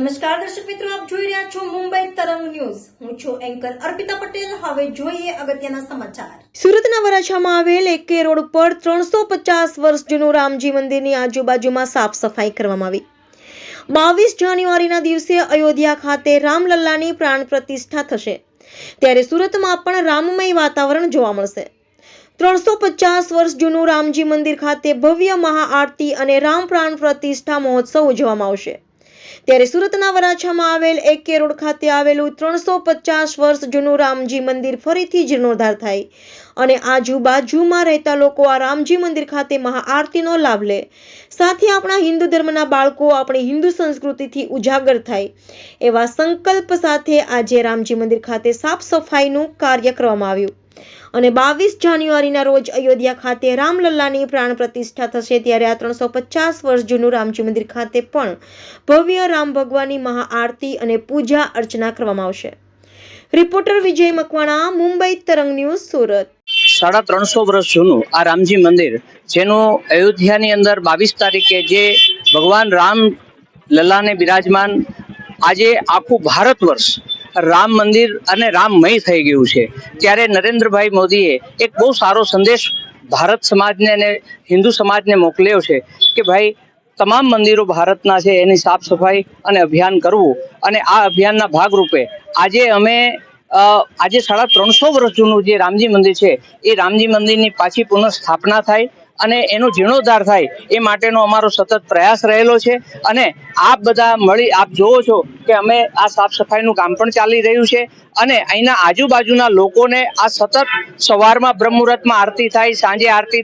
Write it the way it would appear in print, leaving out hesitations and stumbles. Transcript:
નમસ્કાર દર્શક મિત્રો, આપ જોઈ રહ્યા છો મુંબઈ તરંગ ન્યૂઝ. હું છું એન્કર અર્પિતા પટેલ. હવે જોઈએ અગત્યના સમાચાર. સુરતના વરાછામાં આવેલ એકે રોડ પર 350 વર્ષ જૂનું રામજી મંદિરની આજુબાજુમાં સાફ સફાઈ કરવામાં આવી. 22 જાન્યુઆરીના દિવસે અયોધ્યા ખાતે રામલલ્લાની પ્રાણ પ્રતિષ્ઠા થશે, ત્યારે સુરતમાં પણ રામમય વાતાવરણ જોવા મળશે. 350 વર્ષ જૂનું રામજી મંદિર ખાતે ભવ્ય મહાઆરતી અને રામ પ્રાણ પ્રતિષ્ઠા મહોત્સવ ઉજવવામાં આવશે. ત્યારે સુરતના વરાછામાં આવેલ એકે રોડ ખાતે આવેલું 350 વર્ષ જૂનું રામજી મંદિર ફરીથી જીર્ણોદ્ધાર થાય અને આજુબાજુમાં રહેતા લોકો આ રામજી મંદિર ખાતે મહાઆરતીનો લાભ લે, સાથે આપણા હિન્દુ ધર્મના બાળકો આપણી હિન્દુ સંસ્કૃતિથી ઉજાગર થાય એવા સંકલ્પ સાથે આજે રામજી મંદિર ખાતે સાફ સફાઈનું કાર્ય કરવામાં આવ્યું અને 22 જાન્યુઆરીના રોજ અયોધ્યા ખાતે રામલલ્લાની પ્રાણ પ્રતિષ્ઠા થશે. ત્યારે આ 350 વર્ષ જૂનું રામજી મંદિર ખાતે પણ ભવ્ય રામ ભગવાનની મહાઆરતી અને પૂજા અર્ચના કરવામાં આવશે. રિપોર્ટર વિજય મકવાણા, મુંબઈ તરંગ ન્યૂઝ, સુરત. 350 વર્ષ જૂનું આ રામજી મંદિર, જેનું અયોધ્યાની અંદર 22 તારીખે જે ભગવાન રામ લલ્લાને બિરાજમાન, આજે આખું ભારત વર્ષ રામ મંદિર અને રામમય થઈ ગયું છે. ત્યારે નરેન્દ્રભાઈ મોદીએ એક બહુ સારો સંદેશ ભારત સમાજને અને હિન્દુ સમાજને મોકલ્યો છે કે ભાઈ, તમામ મંદિરો ભારતના છે એની સાફ સફાઈ અને અભિયાન કરવું. અને આ અભિયાનના ભાગરૂપે આજે અમે આજે 350 વર્ષ જૂનું જે રામજી મંદિર છે એ રામજી મંદિરની પાછી પુનઃ સ્થાપના થાય અને એનો જીર્ણોદ્ધાર થાય એ માટેનો અમારો સતત પ્રયાસ રહેલો છે. અને આપ બધા મળી આપ જોવો છો કે અમે આ સાફ સફાઈનું કામ પણ ચાલી રહ્યું છે અને અહીંના આજુબાજુના લોકોને આ સતત સવારમાં બ્રહ્મ મુહૂર્તમાં આરતી થાય, સાંજે આરતી થાય.